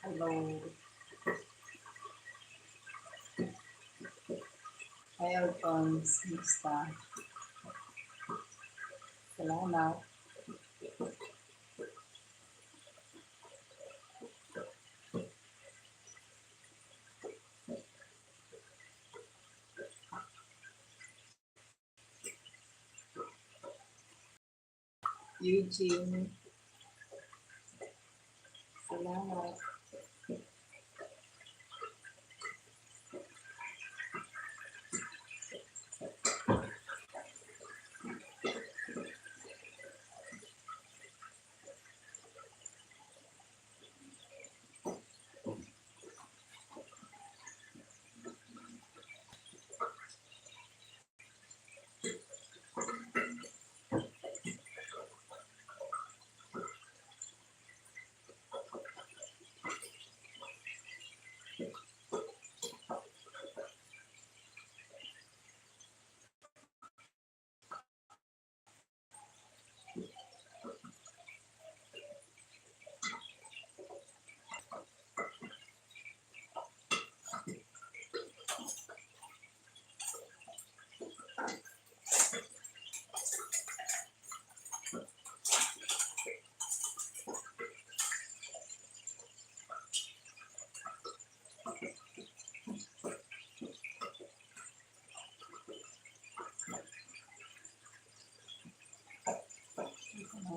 Hello. Hi, Alphonse. Musta? Salamat. Eugene. Salamat.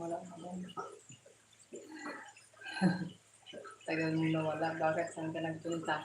wala ka doon. Tagal mong nawala. Bakit? Saan ka nagpunta?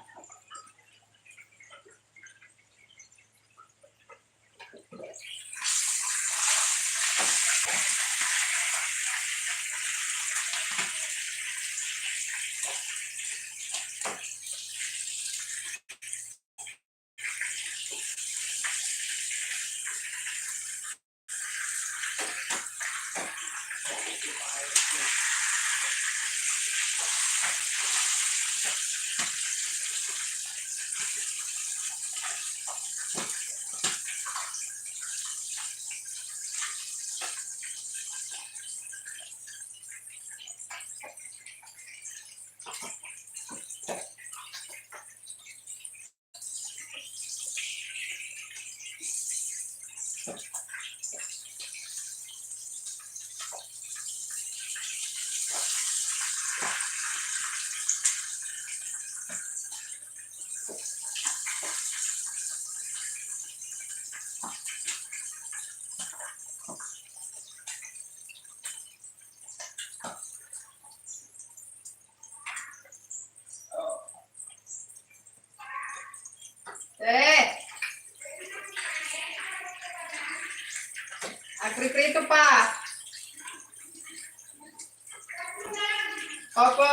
Agrikrito pa. Opo.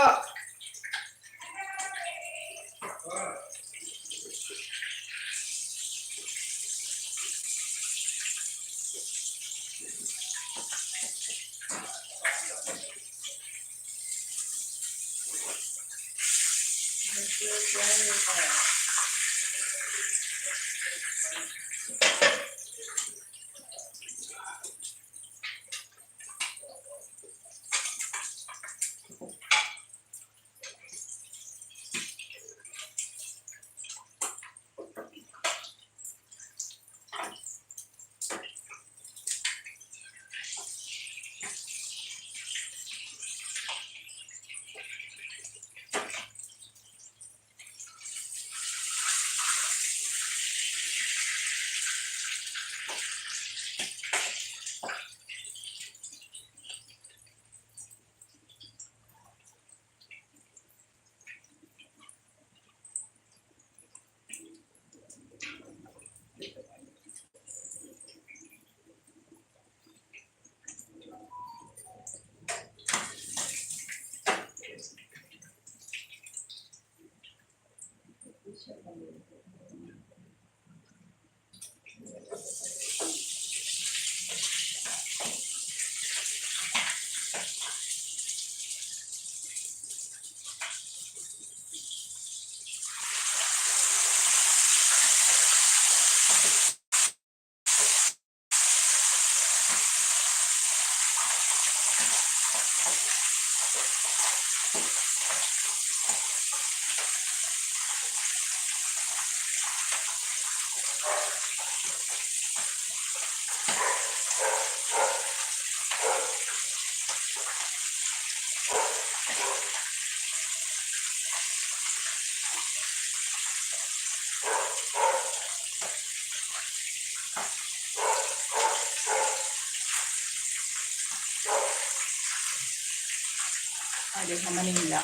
Ay, sa Manila.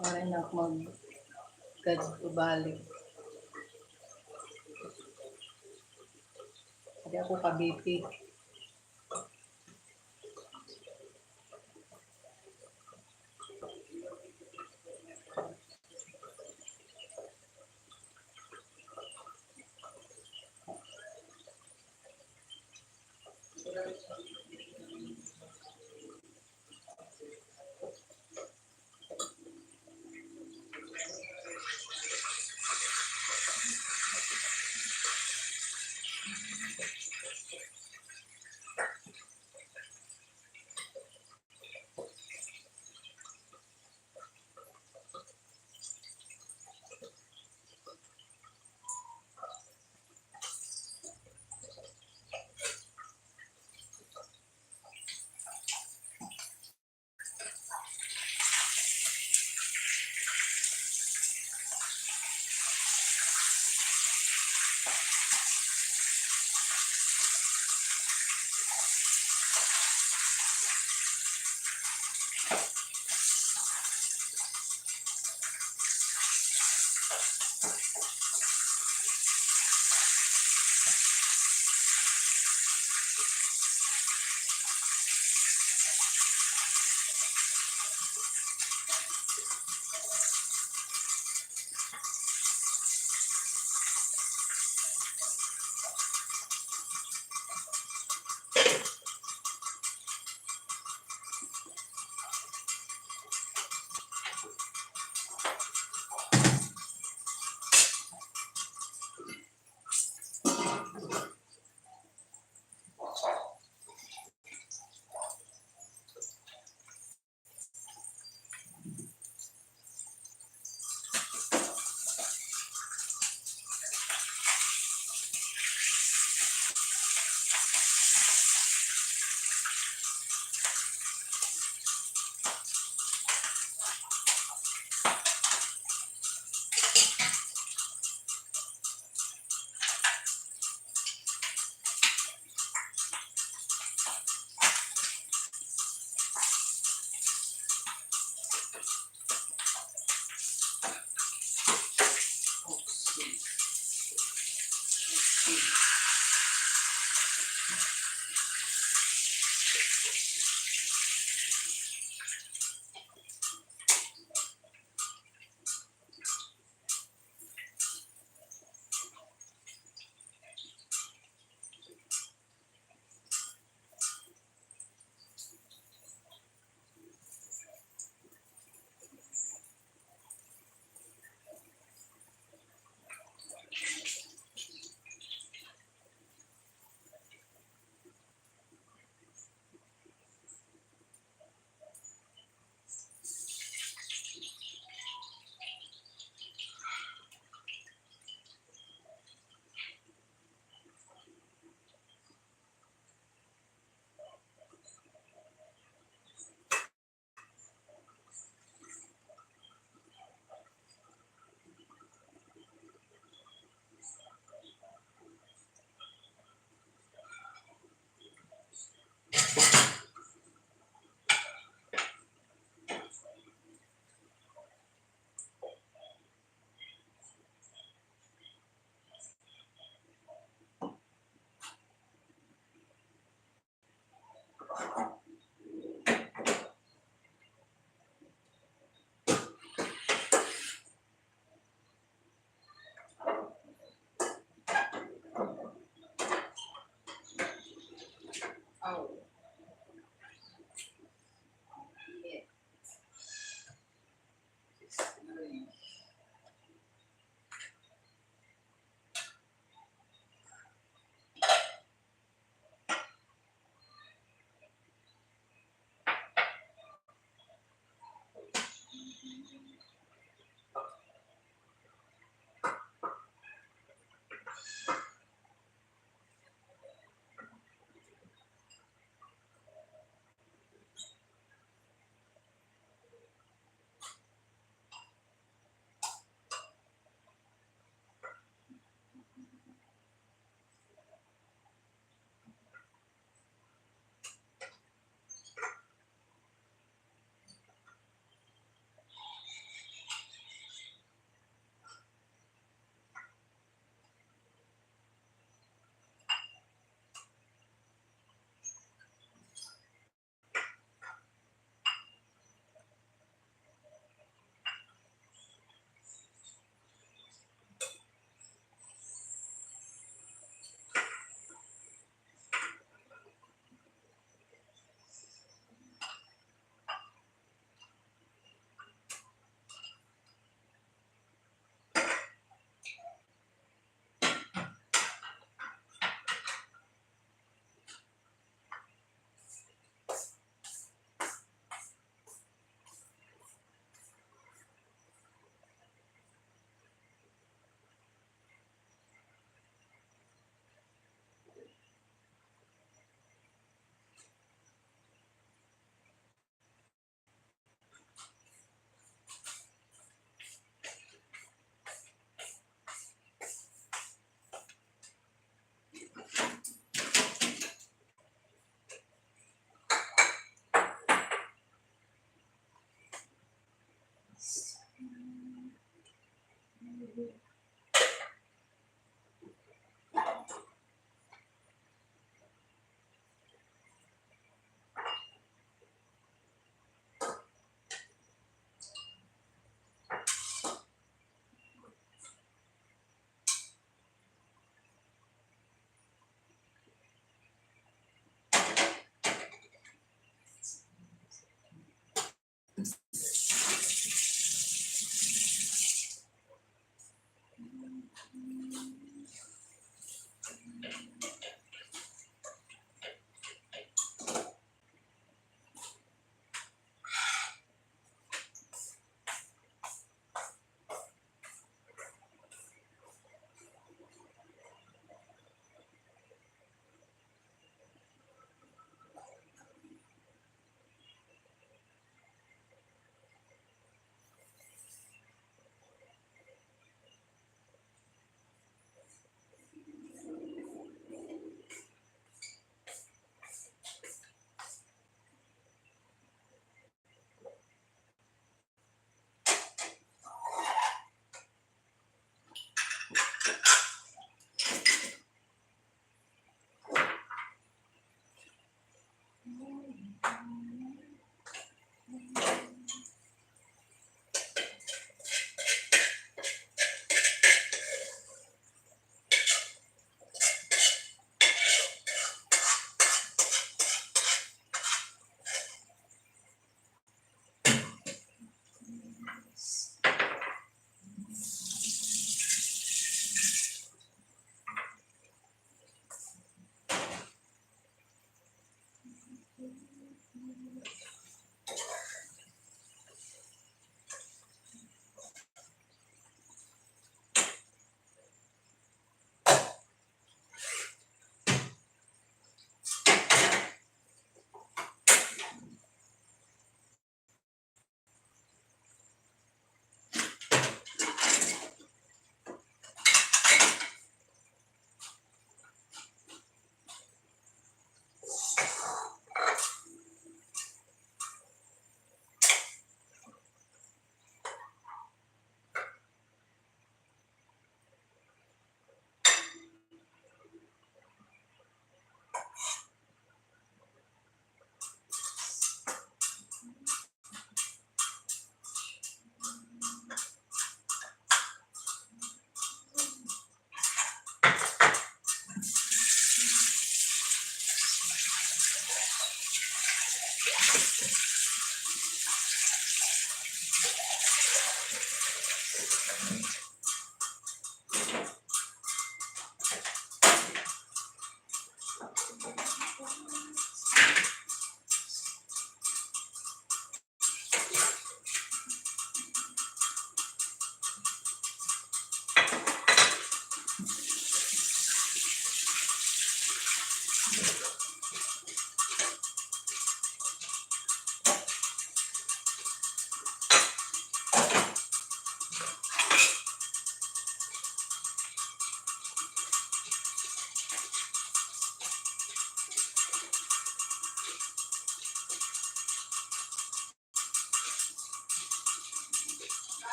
Oray na ako mag-balik. Hindi ako kabiti.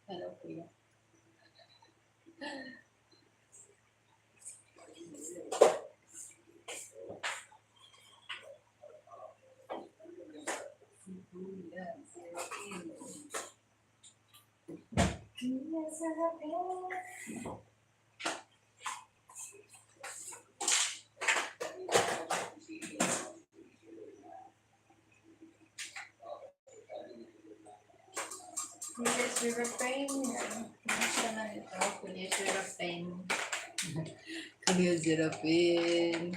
Hello, kuya. Yes, we were praying. Kamusta na ito? Kuya Serapin. Kuya Serapin.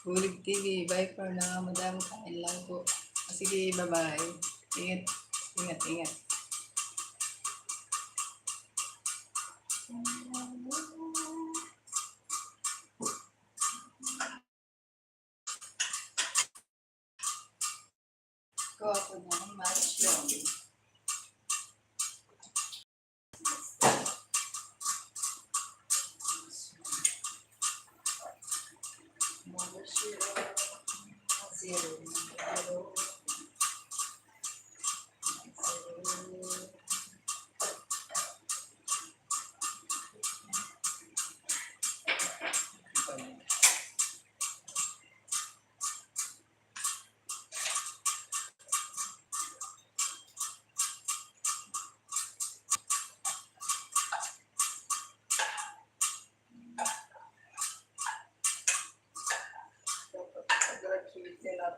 Bulig TV. Bye for now. Madam, kain lang po. Sige, bye-bye. Ingat. Ingat, ingat. Ko ako ng mushroom. Zero.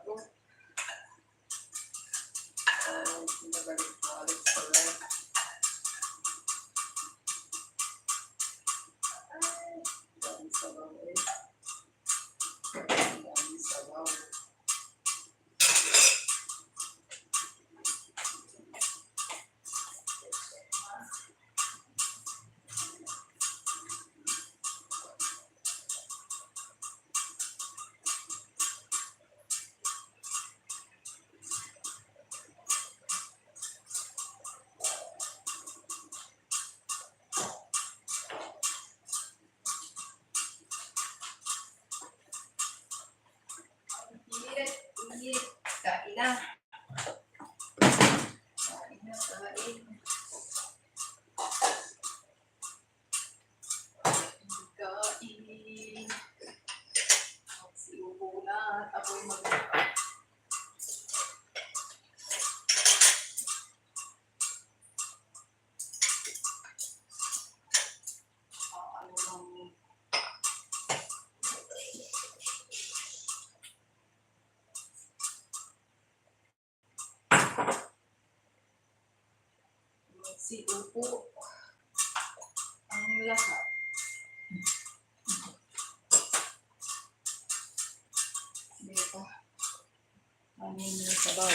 ko. Pinabalik ko ulit sa ref. Dami sabaw eh. Dami sabaw. Init. Kain na. Kain na, kain. Kain. Siupo na at ako'y mag-kain. Siupo ang lahat. Dito. Ano yung sabaw?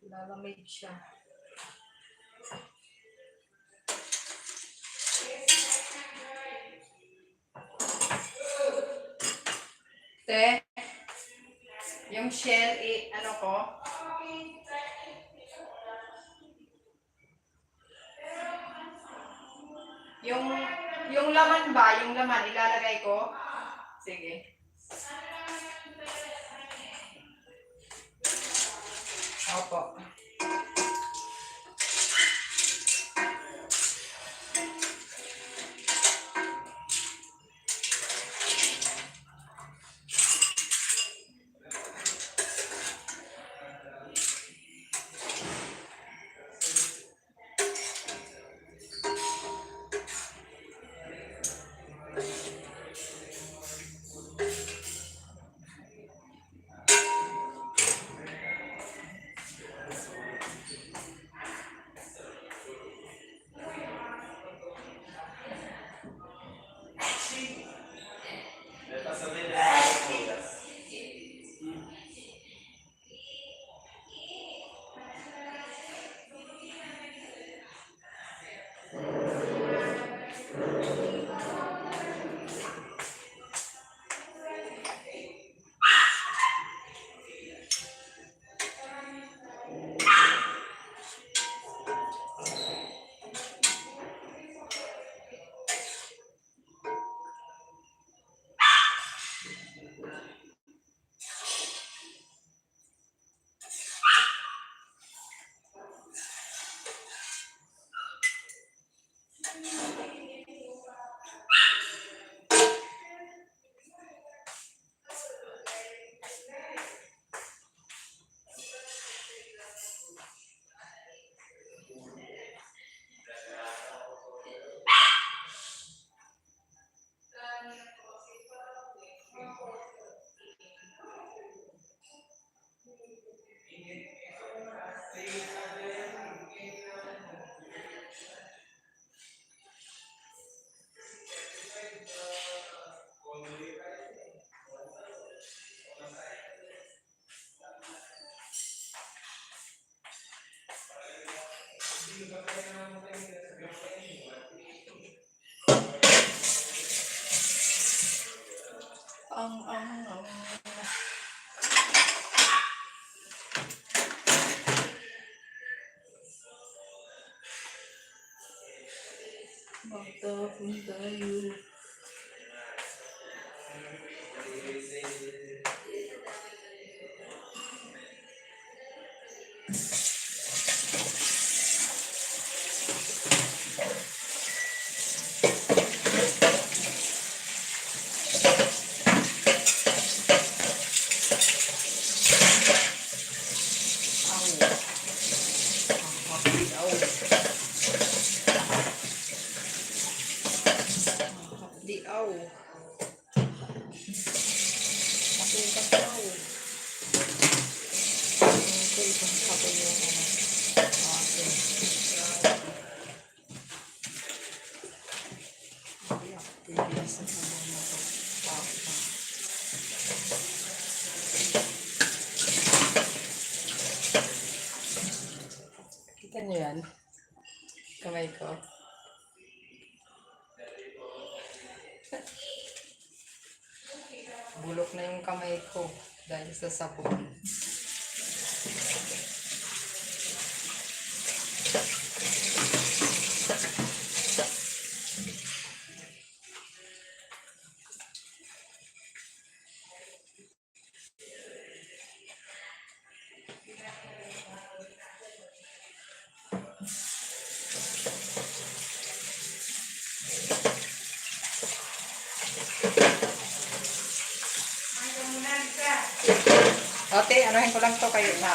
Lalamig siya. Te, yung shell, ano ko? Yung laman ba? Yung laman, ilalagay ko? Sige. Opo. Ang. Magtapon tayo. Di aw. Makikas aw. Okay, kung sabi niyo akin. Bilis na kita niyo yan? Kamay ko. Bulok na yung kamay ko dahil sa sabon. Ate, anuhin ko lang to kayo na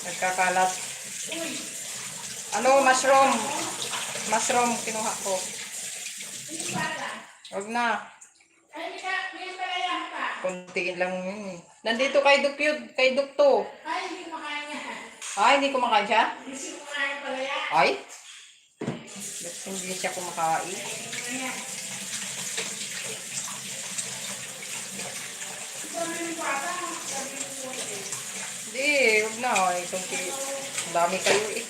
nagkakalat. Ano, mushroom. Mushroom, kinuha ko. Huwag na. Kuntiin lang yun. Nandito kay Dukyud, kay Dukto. Ay, hindi kumakain niya. Ay, hindi kumakain siya? Hindi siya kumakain pala yan. Ay? Ba't hindi siya kumakain? Ayan. Sabi ng bata, sabi ng bata. Hindi, huwag na. Dami kayo eh.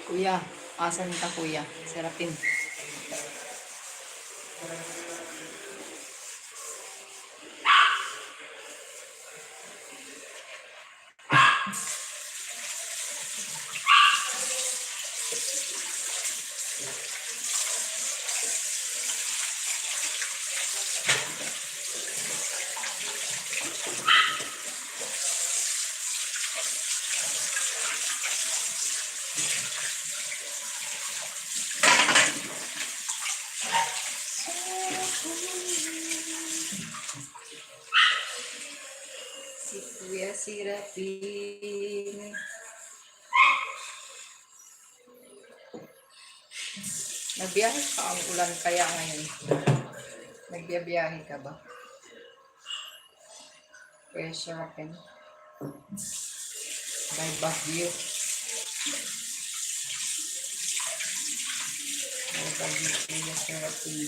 Kuya, asan ka kuya? Serapin. Si Kuya Serapin. Nagbiyahe ka ang ulan kaya ngayon. Nagbiyahe ka ba? Kuya Serapin. By Baguio. By Baguio, Kuya Serapin.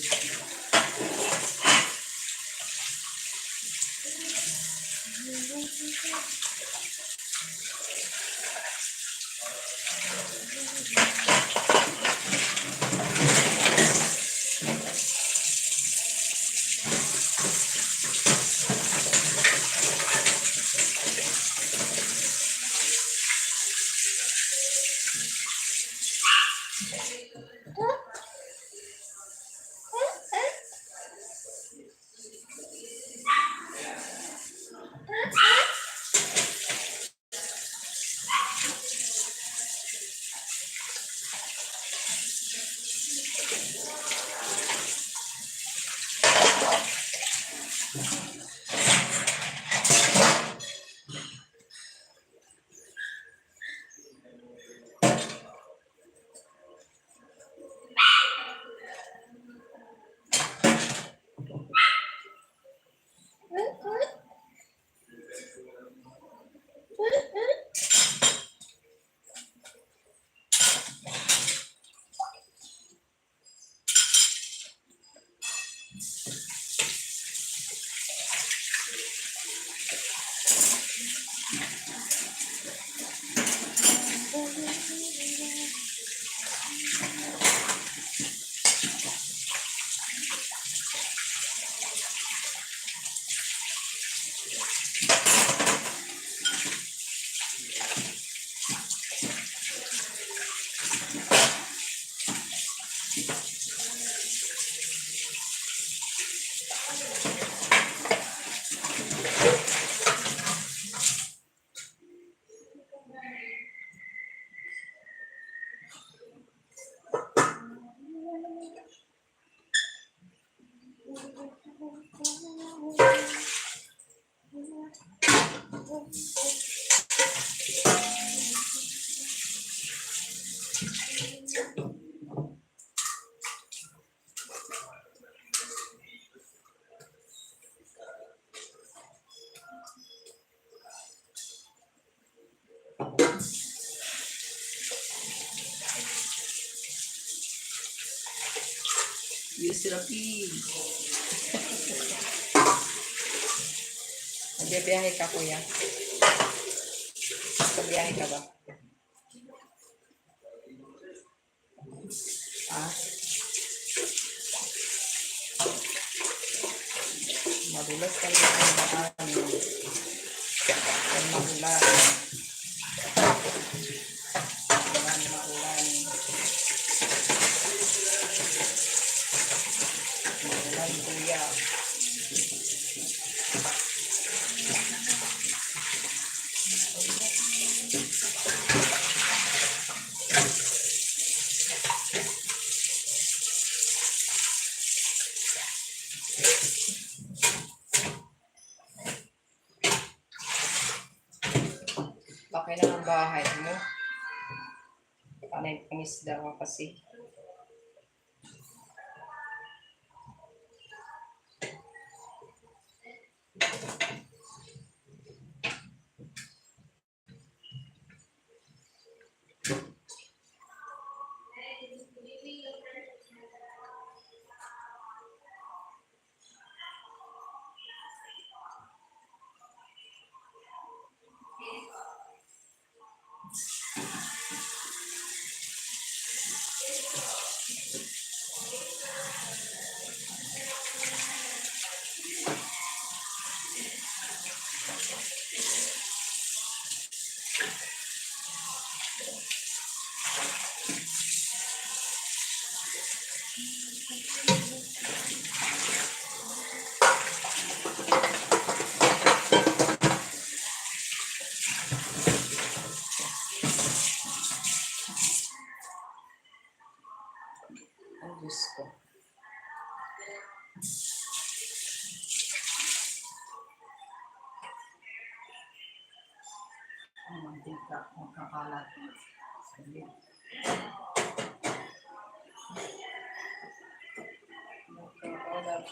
Use Rapid. Nagbibiyahe ka, kuya? Nagbibiyahe ka ba? Ah? Madulas ka lang ang daan. Ang magulan. Ang maulan. Maulan, kuya. Laki na ng bahay mo. Panay pangisda ka kasi. Ang Diyos ko. Ang mantika, magkakalat. Sige. Magkakalat.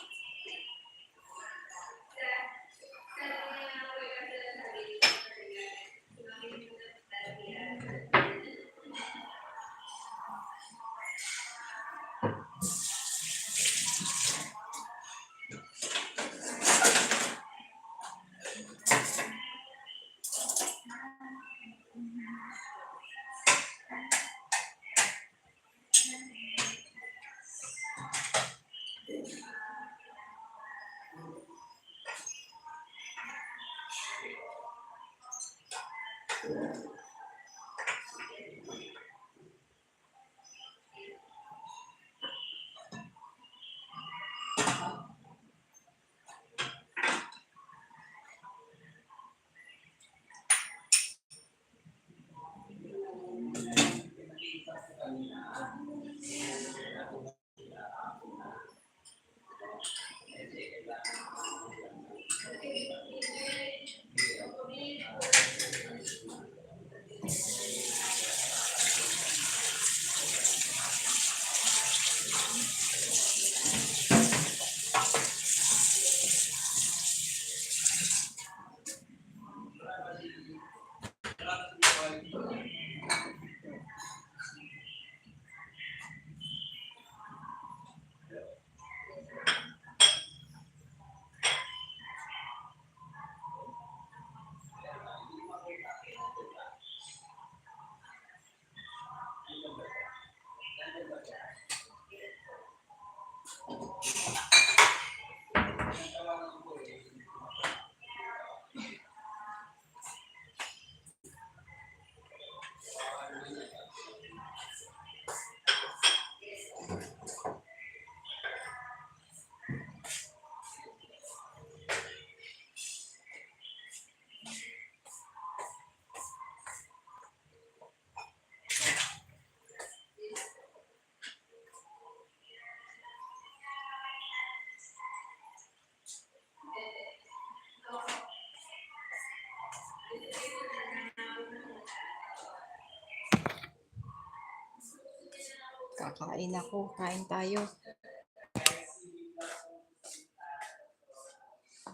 Kakain ako. Kain tayo.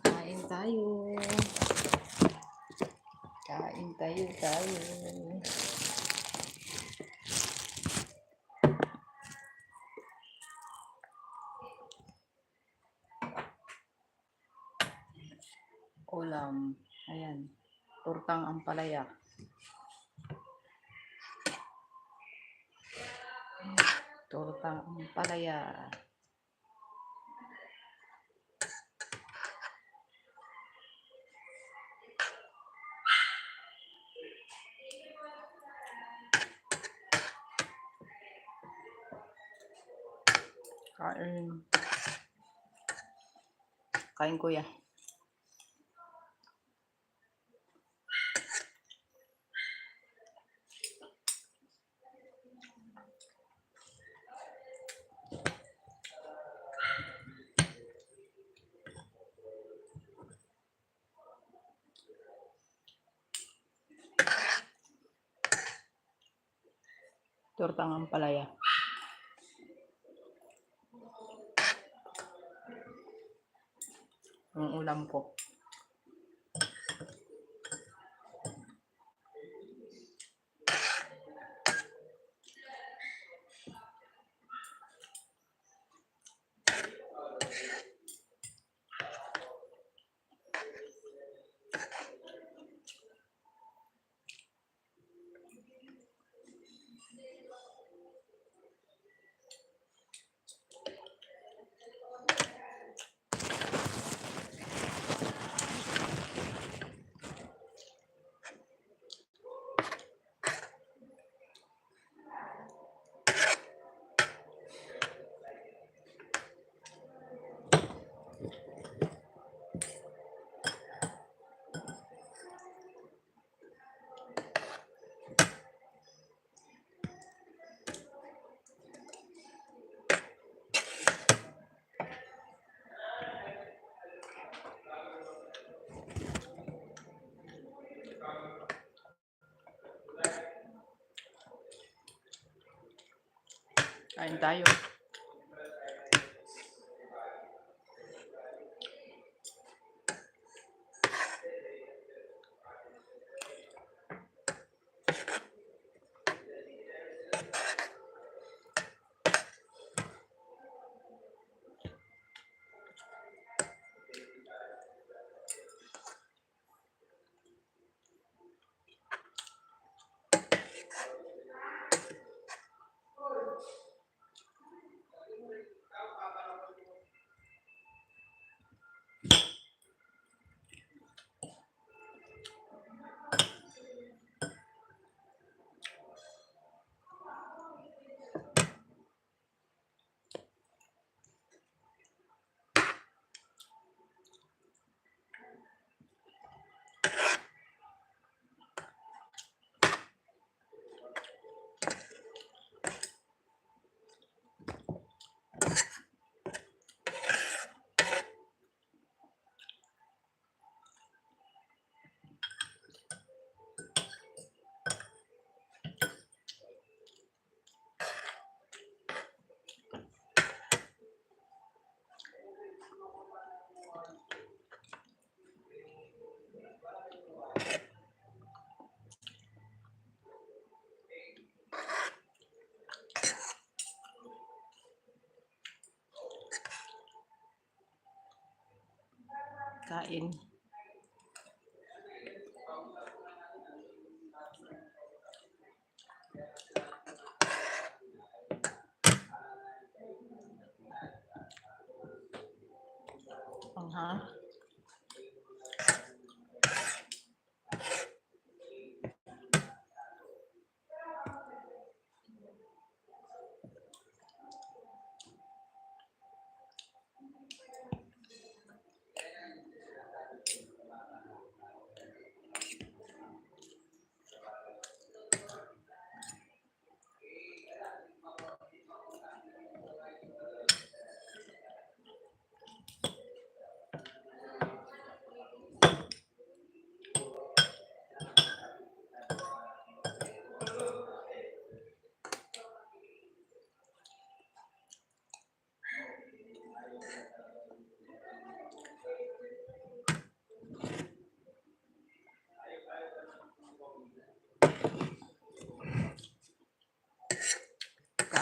Kain tayo. Kain tayo. Ulam. Ayan. Tortang ampalaya. Tortang ampalaya. Kain. Kain kuya. Tortang ampalaya. Ang ulam ko. Kain tayo. Kain. Ha?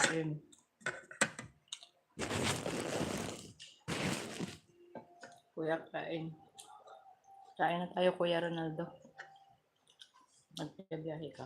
Kain. Kuya, kain. Kain na tayo, Kuya Ronaldo. Magbibiyahe ka.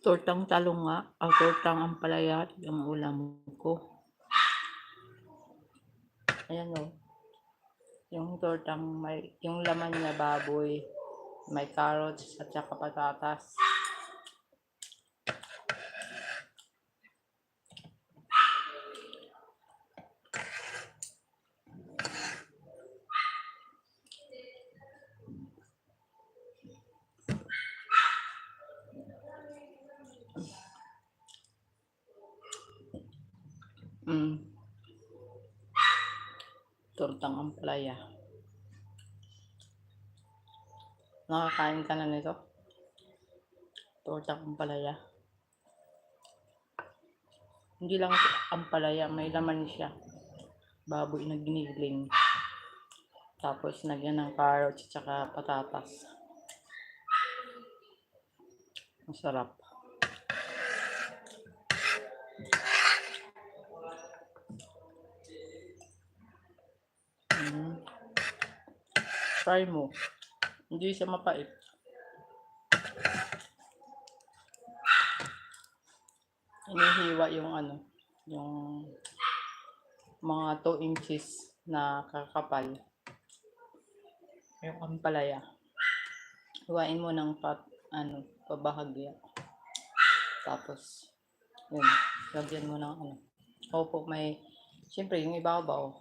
Tortang talong nga, tortang ampalaya yung ulam ko. Ayan o. Yung tortang may, yung laman niya baboy, may carrots at saka patatas. Tortang ampalaya. Nakakain ka na nito? Tortang ampalaya. Hindi lang ampalaya, may laman siya. Baboy na giniling. Tapos nagyan ng carrots at saka patatas. Masarap. Mm. Try mo. Hindi siya mapait. Inihiwa yung ano, yung mga 2 inches na kakapal. Yung ampalaya. Hiwain mo ng pabahagya. Tapos, yun, lagyan mo ng ano. Opo, siyempre yung ibabaw,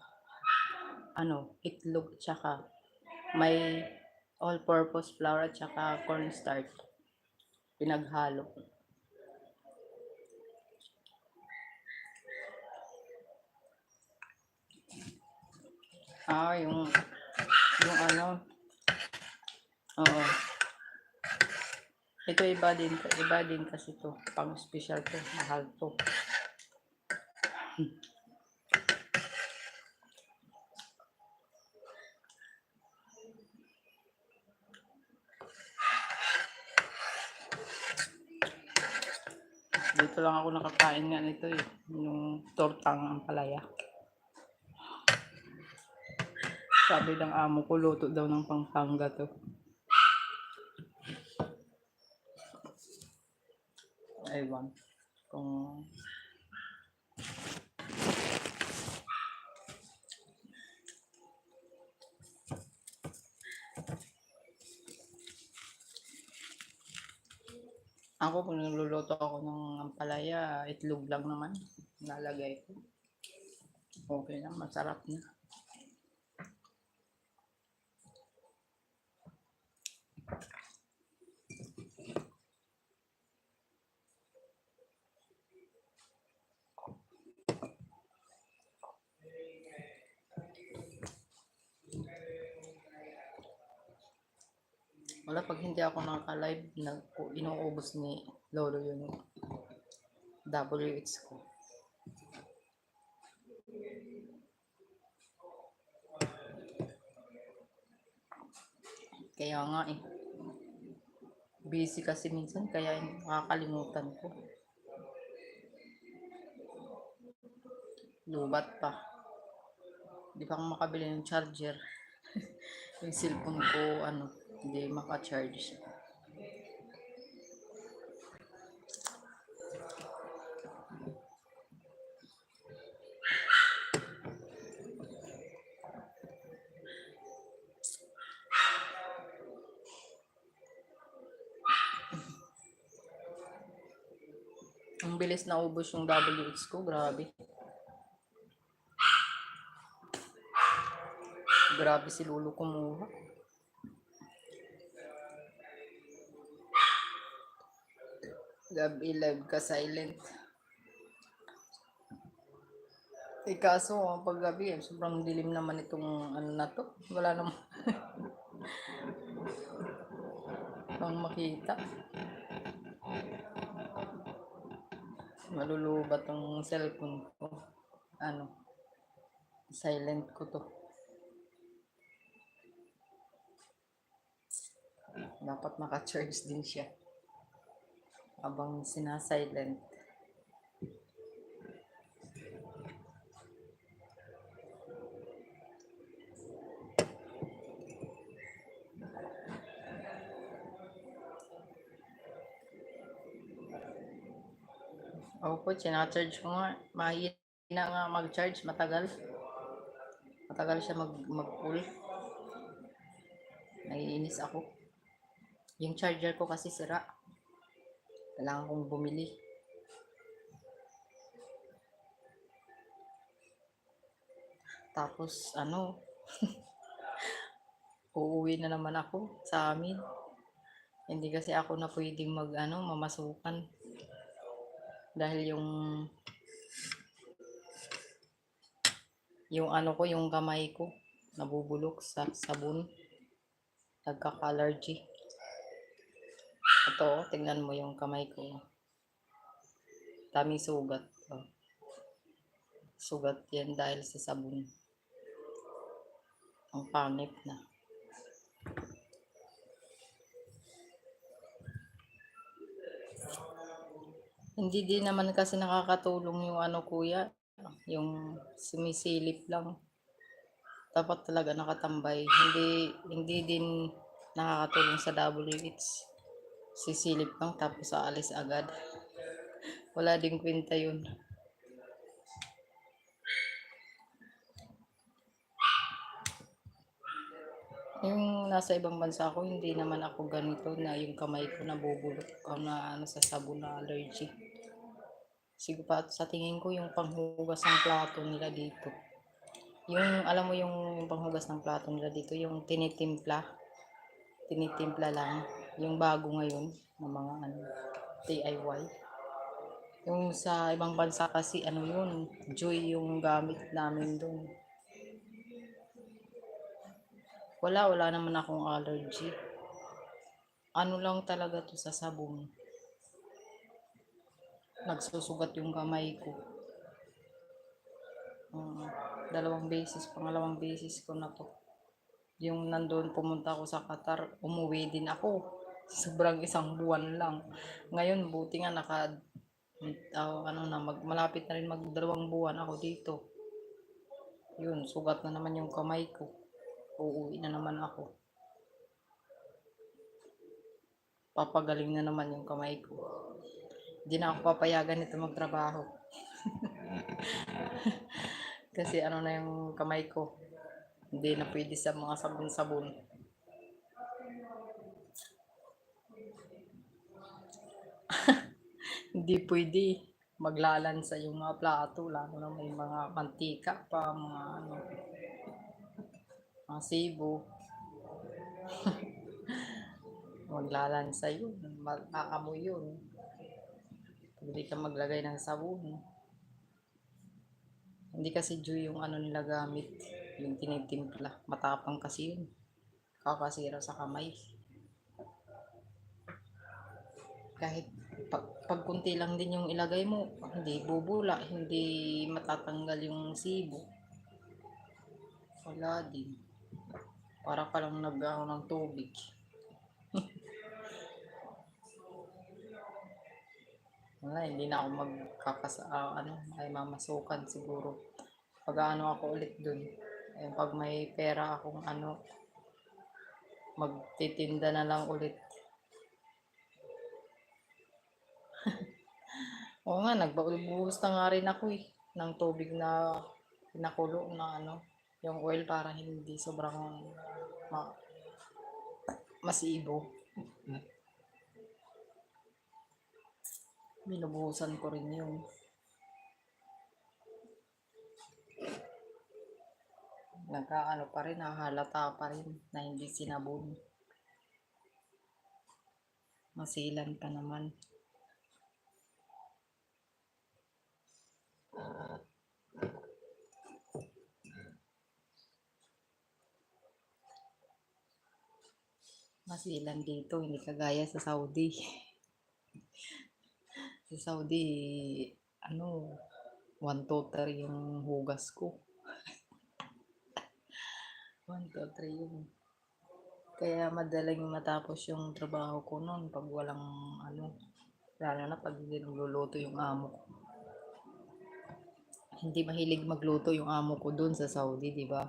itlog, tsaka may all-purpose flour at tsaka cornstarch. Pinaghalo. Yung ano, oo. Ito iba din kasi to, pang special to, mahal to. Dito lang ako nakakain nga nito yung tortang ampalaya. Sabi ng amo ko, luto daw ng Pampanga to. Ewan. Kung ako, kung nagluluto ako ng ampalaya, itlog lang naman nalagay ko. Okay na, masarap na. Wala, pag hindi ako nakaka-live, inuubos ni Lolo yung WH ko. Kaya nga busy kasi minsan, kaya nakakalimutan ko. Lubat pa. Di pa ako makabili ng charger. Yung cellphone ko, hindi maka-charge. Ang bilis na ubos yung WH ko, grabe. Grabe si Lolo kumuha. Gabi live ka silent. Kaso pag gabi, sobrang dilim naman itong na to. Wala naman pang makita. Malulubat ang cellphone ko. Silent ko to. Dapat maka-charge din siya habang sinasilent. Opo, sinacharge ko nga. Mahina nga mag-charge, matagal. Matagal siya mag-pull. Naiinis ako. Yung charger ko kasi sira. Kailangan kong bumili. Tapos uuwi na naman ako sa amin. Hindi kasi ako na pwedeng mamasukan. Dahil yung kamay ko nabubulok sa sabon. Nagkaka-allergy. Ito, tingnan mo yung kamay ko. Daming sugat. Sugat yan dahil sa sabon. Ang pangit na. Hindi din naman kasi nakakatulong yung ano kuya, yung sumisilip lang. Dapat talaga nakatambay. Hindi din nakakatulong sa WH. Sisilip lang tapos aalis agad. Wala ding kwenta yun. Yung nasa ibang bansa ako, hindi naman ako ganito na yung kamay ko nabubulok o na ano sa sabon na allergy. Siguro pa sa tingin ko yung panghugas ng plato nila dito. Yung alam mo yung panghugas ng plato nila dito, yung tinitimpla lang, yung bago ngayon ng mga ano DIY. Yung sa ibang bansa kasi ano yun, Joy yung gamit namin doon. Wala naman akong allergy. Ano lang talaga to sa sabon. Nagsusugat yung kamay ko. Pangalawang beses ko na to. Yung nandoon pumunta ako sa Qatar, umuwi din ako. Sobrang isang buwan lang. Ngayon, buti nga malapit na rin mag 2 buwan ako dito. Yun, sugat na naman yung kamay ko. Uuwi na naman ako. Papagaling na naman yung kamay ko. Hindi na ako papayagan ito magtrabaho. Kasi ano na yung kamay ko. Hindi na pwede sa mga sabon-sabon. Hindi pwede maglalansa yung mga plato, lalo na may mga mantika pa, mga sibo. Maglalansa yun, makakamoy yun. Hindi ka maglagay ng sabon. Hindi kasi Joy yung ano nila gamit, yung tinitimpla. Matapang kasi yun. Kakasira sa kamay. Kahit pag kunti lang din yung ilagay mo, hindi bubula, hindi matatanggal yung sibo. Wala din. Para ka lang nag-ano ng tubig. Wala, hindi na ako ay mamasukan siguro. Pag ano ako ulit dun. Pag may pera akong magtitinda na lang ulit. Oo nga, nagbuhos na nga rin ako ng tubig na pinakulo na yung oil para hindi sobrang masibo. Binubuhusan ko rin yun. Nagkaano pa rin, nahalata pa rin na hindi sinabon. Masilan pa naman. Masilan dito, hindi kagaya sa Saudi. Sa Saudi, 1, 2, 3 yung hugas ko. 1, 2, 3 yun. Kaya madaling matapos yung trabaho ko noon pag walang lalo na pag hindi nagluluto yung amo ko. Hindi mahilig magluto yung amo ko doon sa Saudi, di ba?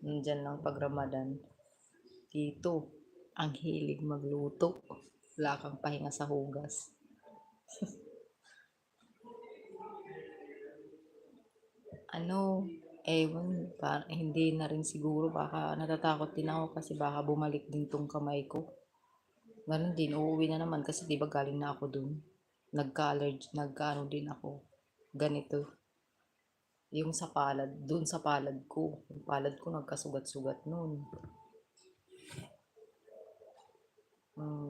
Nandyan lang pag Ramadan. Dito, ang hilig magluto. Wala kang pahinga sa hugas. Hindi na rin siguro, baka natatakot din ako kasi baka bumalik din tong kamay ko. Ganun din, uuwi na naman kasi di ba galing na ako dun. Nagka-ano din ako. Ganito. Yung sa palad, dun sa palad ko. Yung palad ko nagkasugat-sugat nun.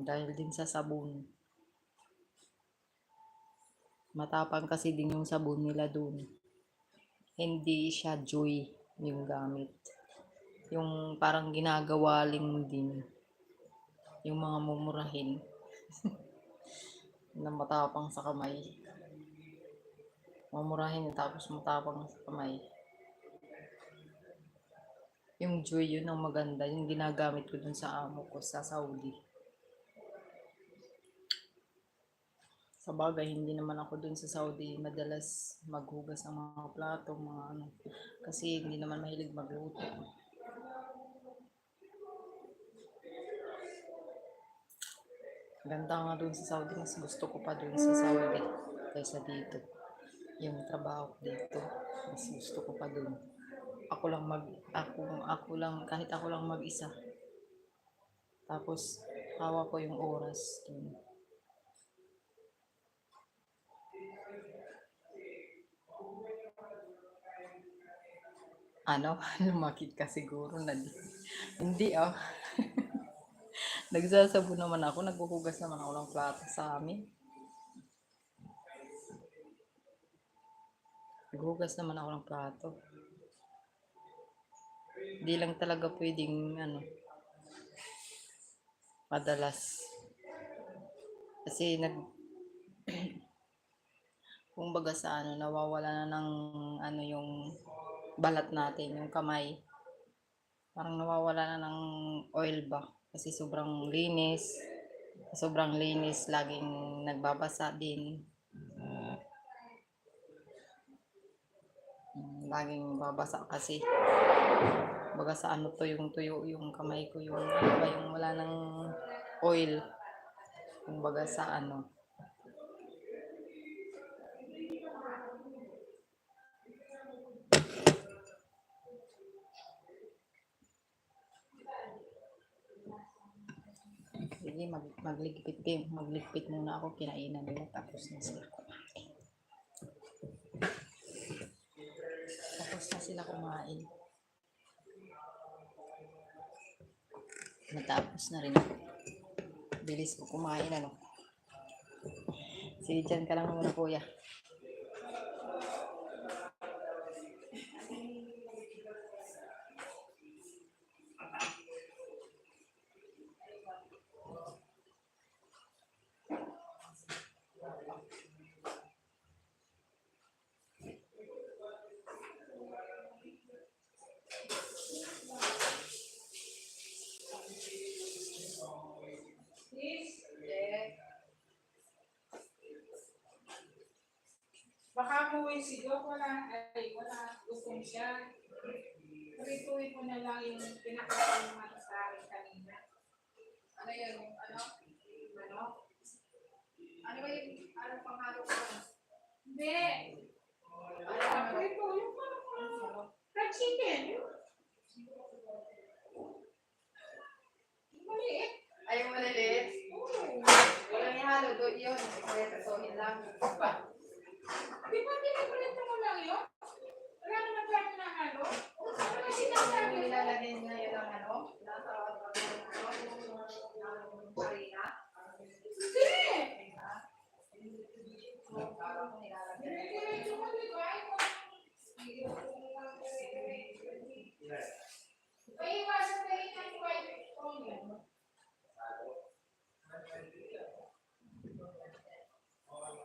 Dahil din sa sabon. Matapang kasi din yung sabon nila dun. Hindi siya Joy yung gamit. Yung parang ginagawa lang din. Yung mga mumurahin. Na matapang sa kamay. Mamurahin tapos matapang sa kamay. Yung Joy, yun ang maganda. Yung ginagamit ko dun sa amo ko sa Saudi. Sa bagay, hindi naman ako dun sa Saudi madalas maghugas ng mga plato, mga ano. Kasi hindi naman mahilig magluto. Ganda nga dun sa Saudi. Mas gusto ko pa dun sa Saudi kaysa dito. Yung trabaho ko dito, mas gusto ko pa dun. Ako lang, kahit ako lang mag-isa. Tapos, hawak ko yung oras dun. Ano? Lumakit ka siguro na hindi ah. Nagsasabon naman ako, naghuhugas naman ako ng plato sa amin. Naghuhugas naman ako ng plato. Di lang talaga pwedeng madalas. Kasi kumbaga sa nawawala na ng yung balat natin, yung kamay. Parang nawawala na ng oil ba? Kasi sobrang linis. Laging nagbabasa din. Laging babasa kasi. Baga sa tuyo yung kamay ko, yung yung wala ng oil. Kumbaga sa Sige, magligpit muna ako, kinainan nila, tapos na sila kumain. Natapos na rin ako. Bilis ko kumain, Sige, dyan ka lang muna, kuya. Baka buhay si Doc, wala gustong siya. Rituin mo na lang yung pinakalaman sa akin kanina. Ano yun? Ano ba yung panghalo ko? Hindi. Rito, yung fried chicken. Maliit. Ay, yung maliliit? Walang ihalo doon yun. Pretohin lang. Di ba pinaprito mo lang yun? Wala naman tayo na halo. Ano sinasabi mo? Nilalagay na yun ang nasa harina. Hindi. Parang nilalagay. Diretso mo, di ba? Paiwasan na rin ang white onion.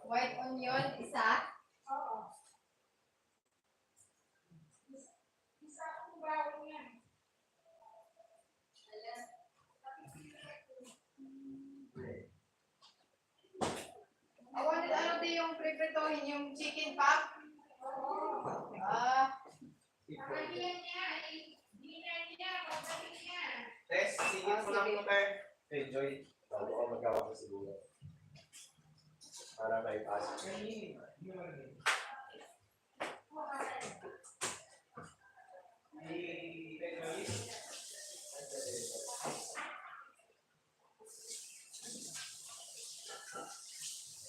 White onion, isa. Oo. Isa akong bawang yan. Ano din yung prepretohin, yung chicken pack? Kakahiyan niya, dinner niya, pagkain niya. Tess, sigit mo lang ito, enjoy. Bago ka magawa ko siguro. Para may pasok.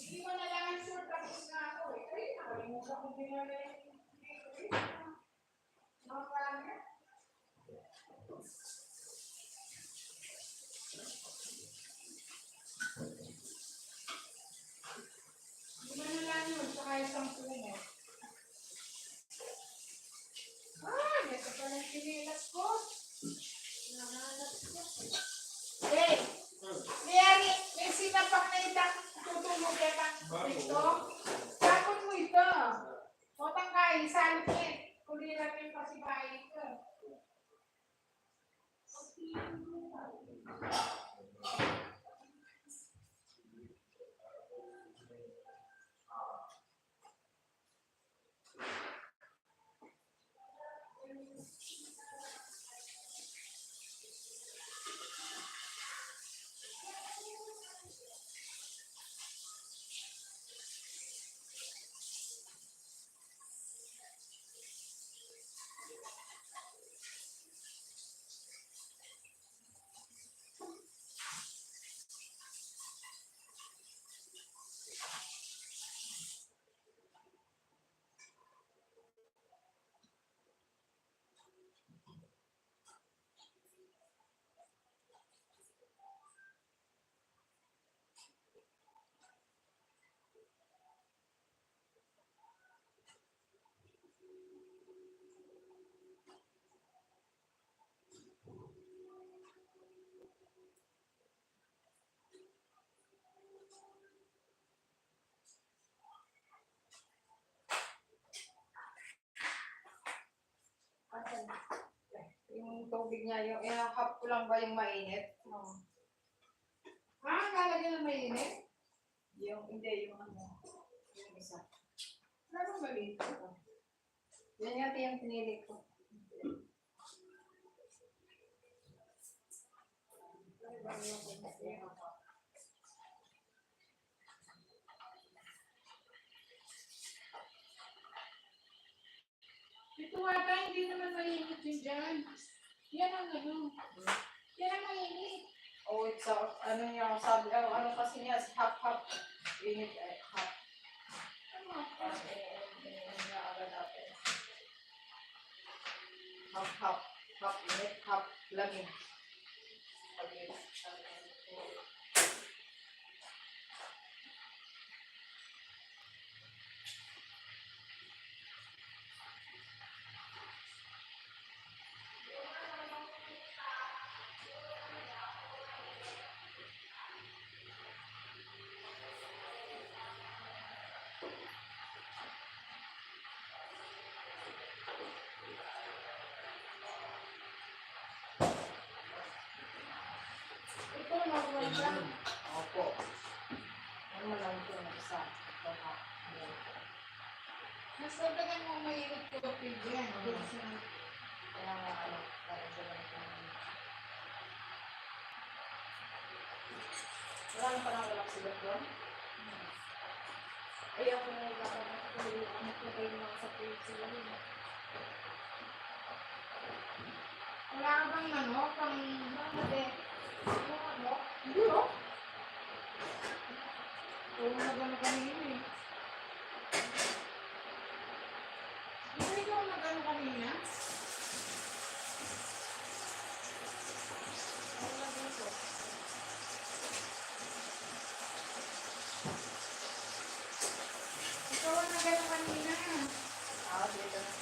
Hindi mo na lang ang sure tapos na ako. Ay, nakalimutan ko dinala yung mga pala. Hindi mo na lang yun, saka isang puno. Ito pala yung pinilas ko. Nahanap ko. Hey! May sinapak na itang tutulog yan ang ito. Tapon mo ito. O tangkay, salit eh. Kuliran yung pasibahin ko. Yung tubig niya, yung i-half ko lang ba yung mainit? Oo. Lalagyan ng mainit? Hindi, yung ano. Yung isa. Ano maliit ito? Yan nga yung pinili ko. Ito ata, hindi naman mainit yun dyan. Yan ang ano. Yan ang mainit. Oh, sa ano niya, sabi, ano kasi niya, half-half. Init, half. Ano? Half-half. Half init, half lamig. Ito naman siya. Opo. Ano lang ito na isa. Ito ha. Mas talagang mo mainit ko ito yan. Kaya nga, ano, parang siya lang ito. Wala na parang relax sila doon. Ay, ako na ano ko kayo mga sa page sila. Wala ka bang ano, pang yung ano? Hindi oh. Oo, nagano kanina eh. Hindi ikaw nagano kanina? Wala dito. Ikaw ang nagano kanina. Dito na.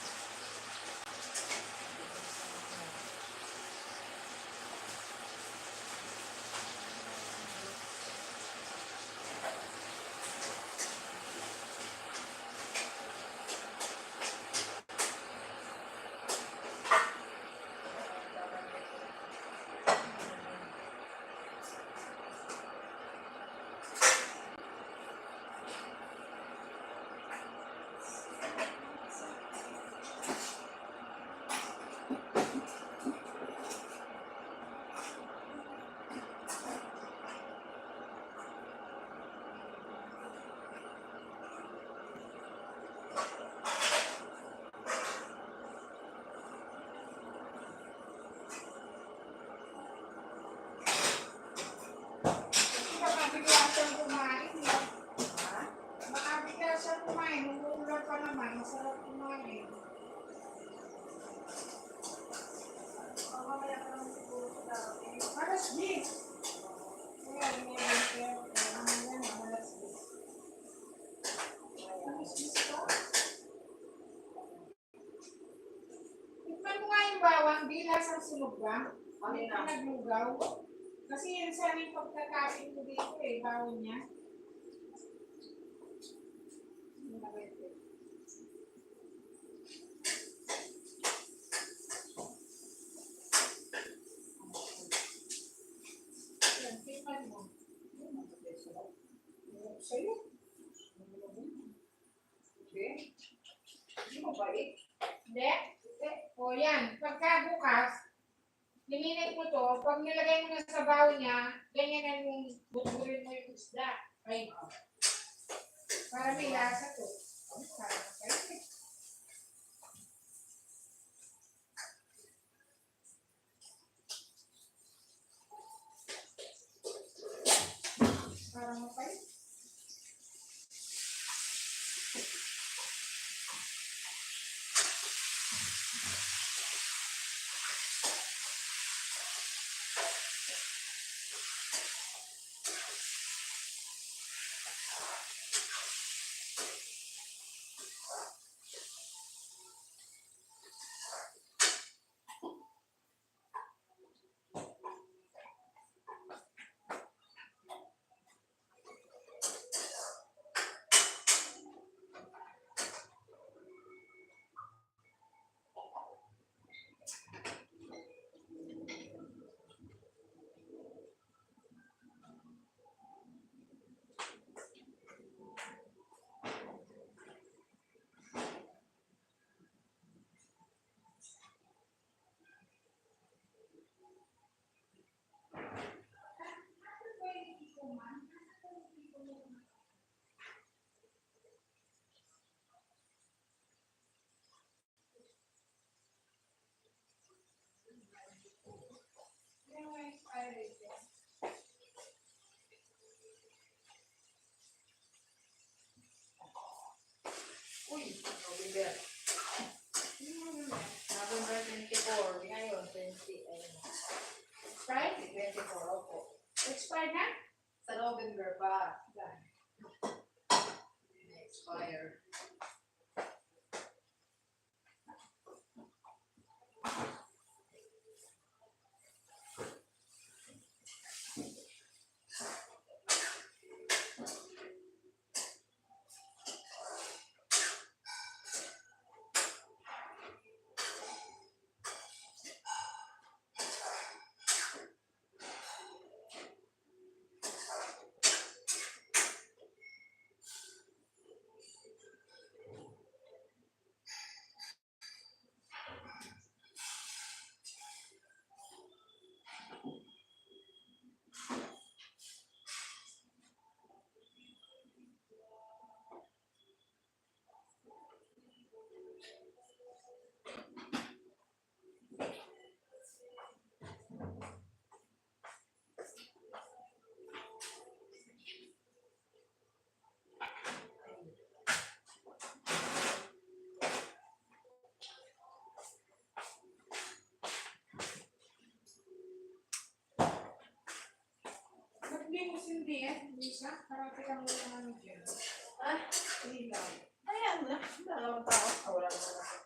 Baka bigla siyang kumain. Baka bigla siyang kumain. Umuulan pa naman. Masarap kumain. Mamaya ka naman siguro sa dami. Alas 10. Kaya mayroon siya. Yan, alas 10. Alas 10 pa? Tikman mo nga yung bawang. Di lasang sunog ba? Hindi ka naglugaw. Kasi yan sana yung pagkakain ko dito eh. Bawang niya. yan. Pagka bukas, lininit mo to, pag nilagay mo na sa bawo niya, ganyan yung buburin mo yung isda. Ay, para may lasa to. Para makaitin. Para makaitin. Uy, November. November 24. Ngayon, 20, Expired? 24, opo. Expired na? Sa November pa. Expire. Ba't hindi mo sindi Lisa? Parati lang mo naman dyan. Ah, hindi lang. Ayan na. Wala naman tao. Wala naman ako.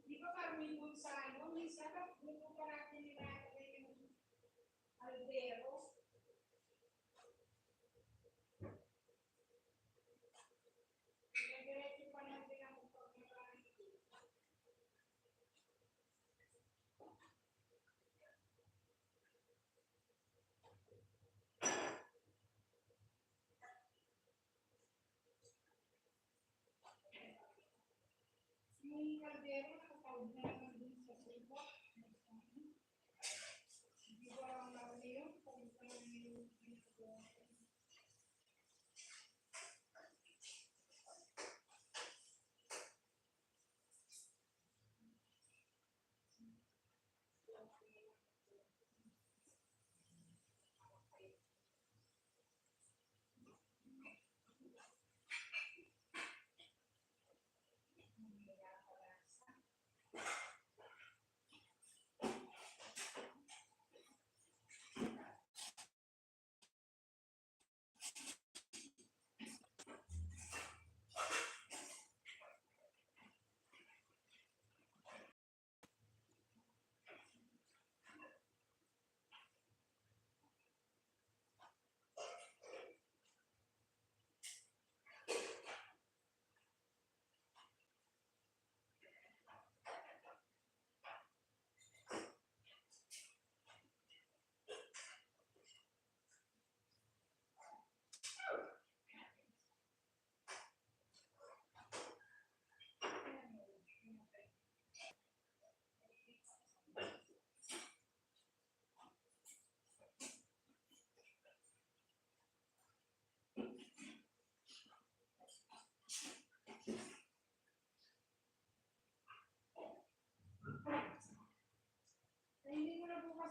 Di ba kami kung sa ano, minsan gusto pa natin nilalagay yung albero. Diretso pa natin ang pagkakain. Yung kaldero, nakatawag na naman din sa subo. Di ba ang laki yun? Pagkita namin yung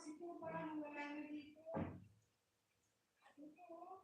kasi po parang wala na dito. Ito, oh.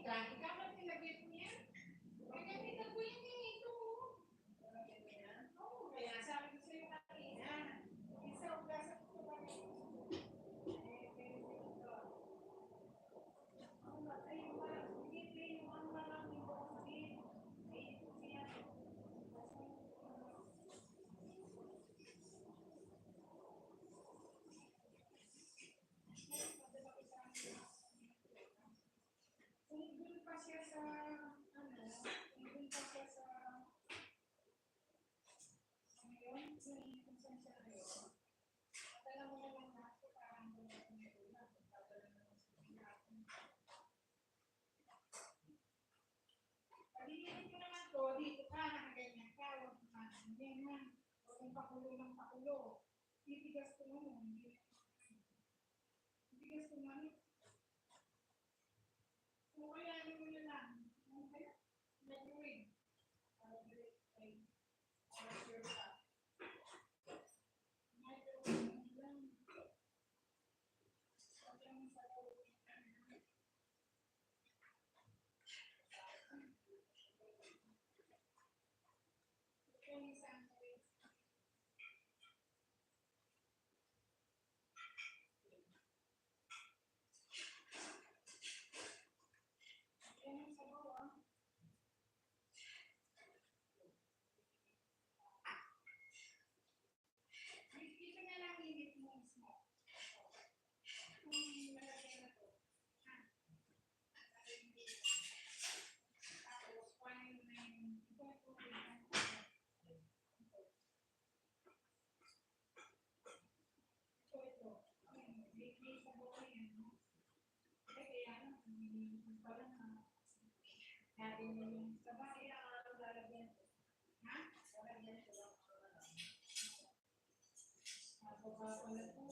Ikaw man nilagay mo yan. Ay, gamitan ko yung ganito. Oo, kaya sabi ko sa'yo kanina. Isa ugasan ko ba kung dun pa siya sa, kung dun pa siya sa, ano yun, kung saan siya ngayon, padala mo na lang lahat ko parang kung ano yun lang, padala mo lang sa pinakon. Pag-iinit ko naman to, dito ka, nakaganyan ka, huwag ka, hindi man, huwag kong pakulo ng pakulo. Titigas ko mo, hindi. Titigas ko man. Kung kaya mo na lang, ano kaya? Microwave. Para direct ay, sure ka. Microwave mo lang. Huwag lang sa loob. Ito yung sandwich. Yan yung sabaw, ah. Dito na lang init mo mismo. Kung malagay na to. Tapos, kuhanin mo na yung ito yung tubig na. Ito. May sabaw na yan. Kaya lang, parang natin yung sabaw. Kaya ang lalagyan ko. Ha? Lalagyan ko lang. Baba ko na po.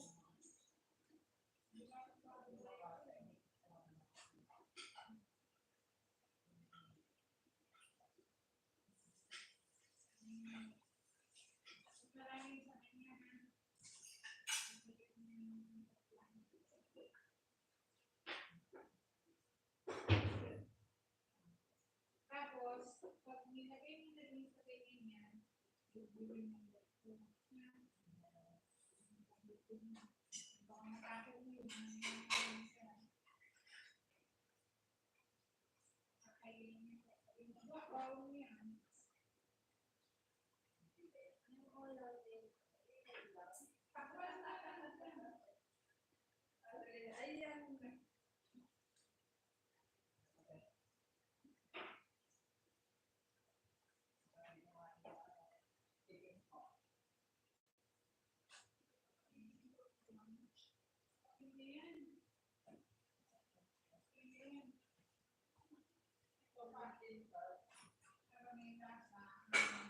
Maraming sa kanya. Tapos, Tuburin mo ito. Baka matapos mo yun. Kakainin mo. Yung bawang yan. Ayan.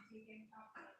Chicken chop.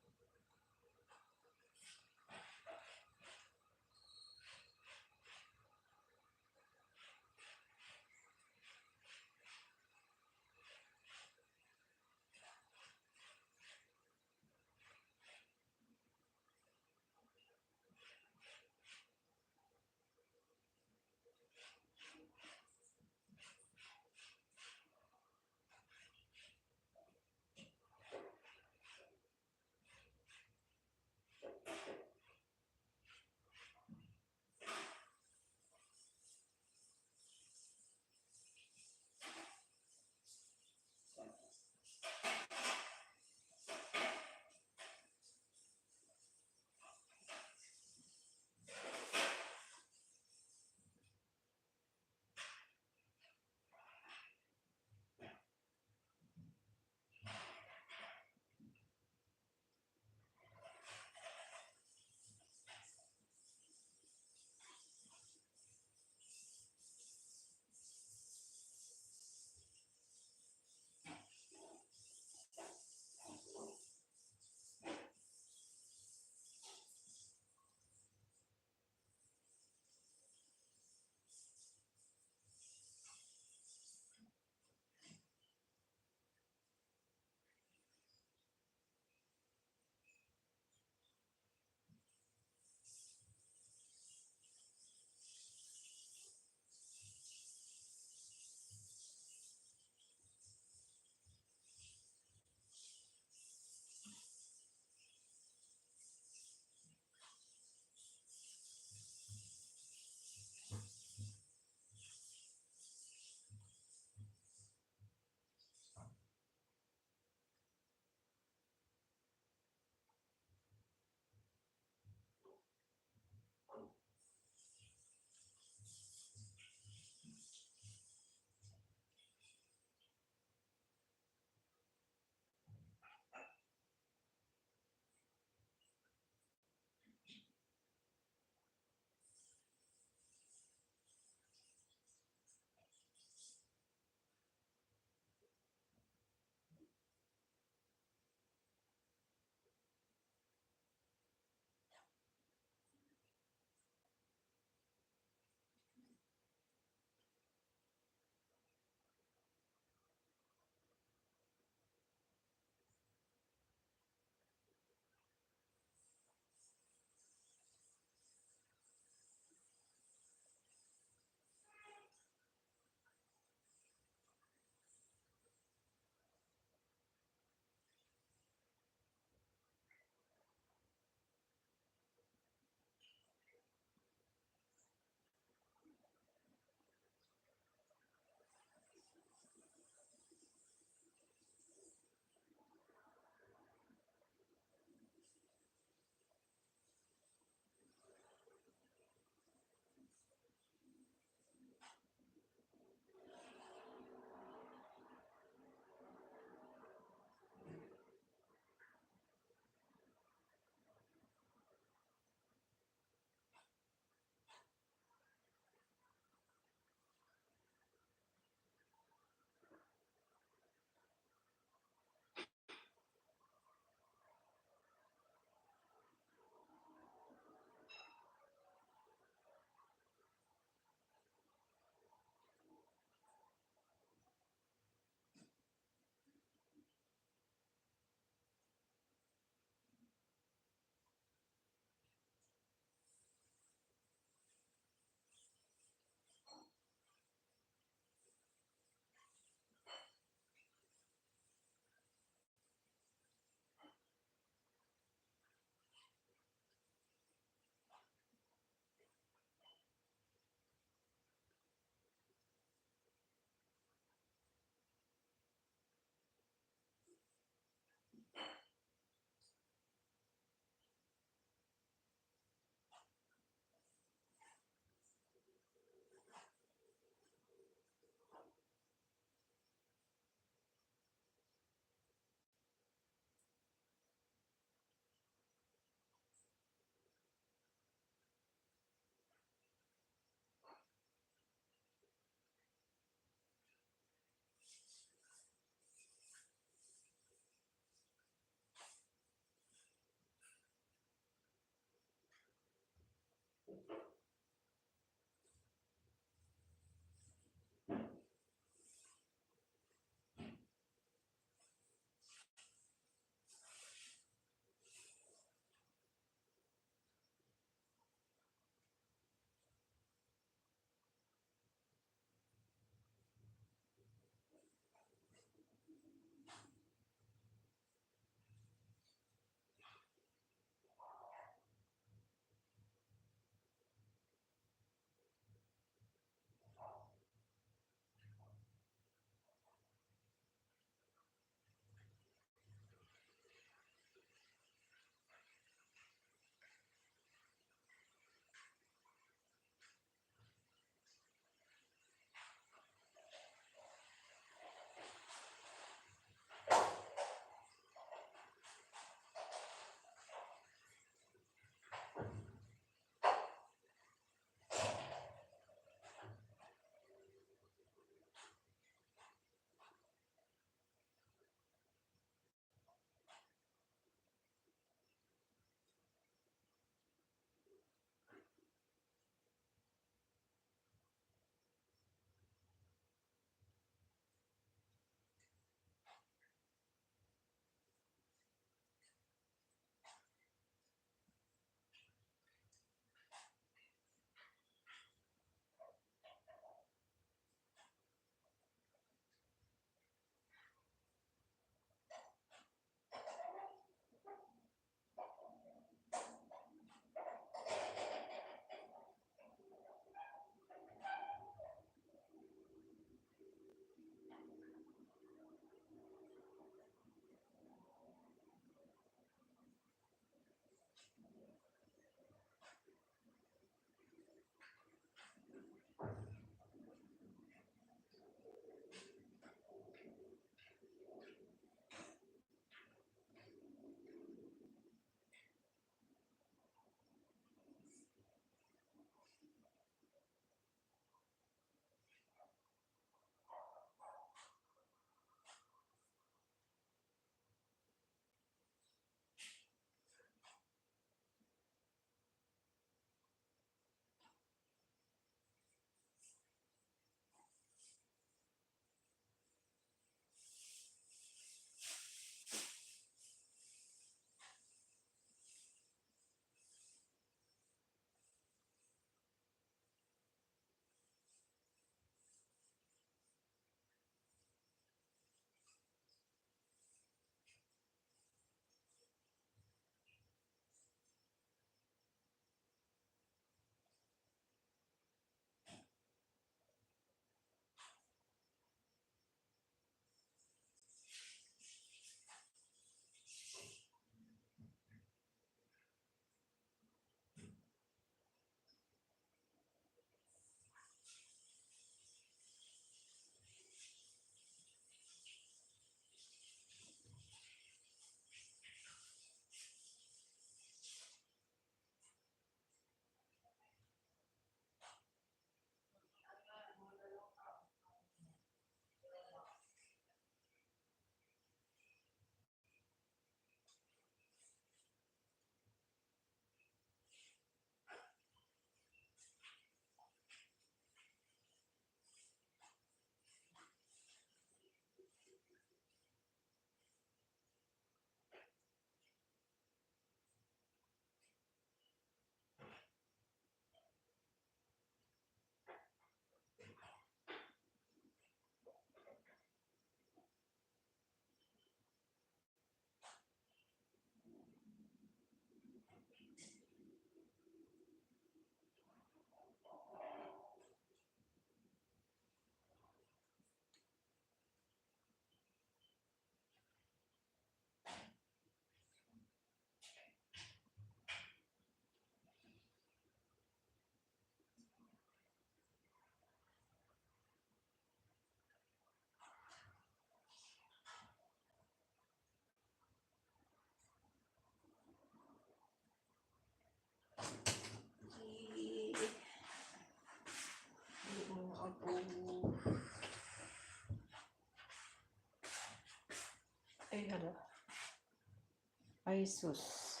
Ay, sus.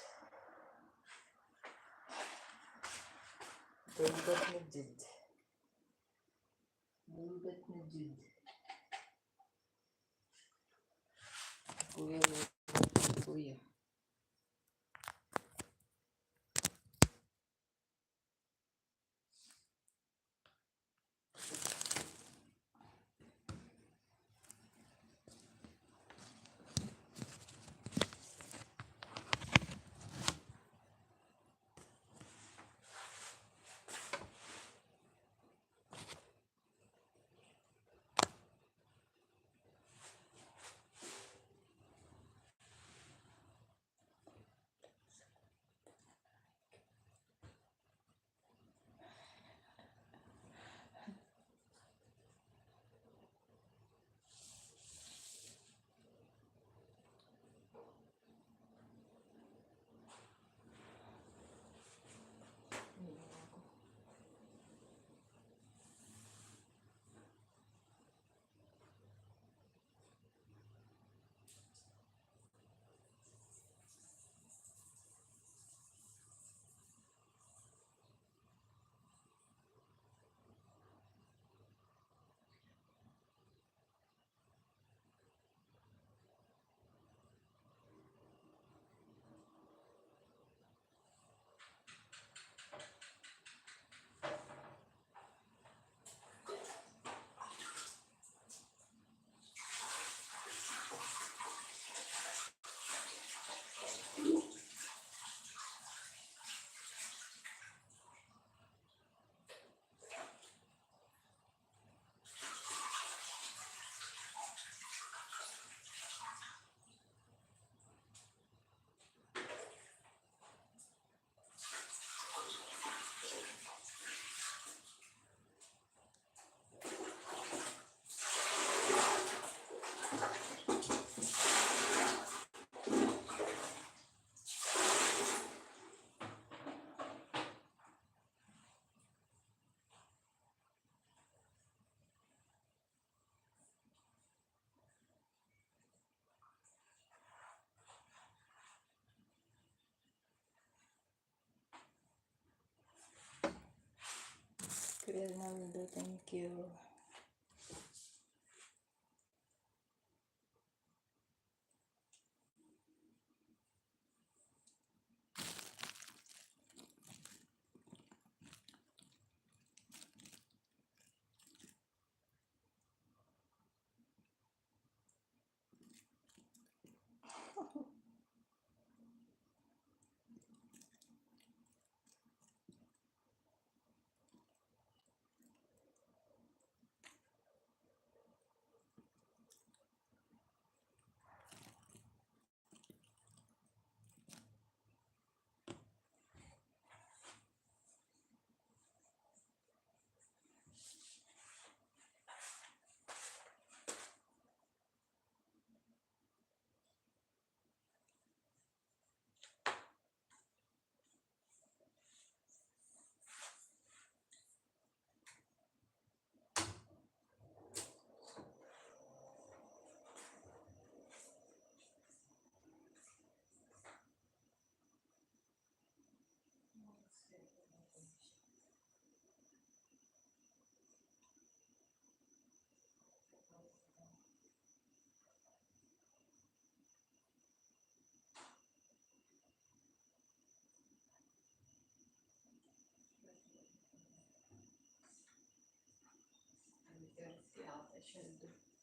Bulgat na jud. Bulgat na jud. Kuya, kuya. Kuya Naldo, thank you. Si Ate Sheldon.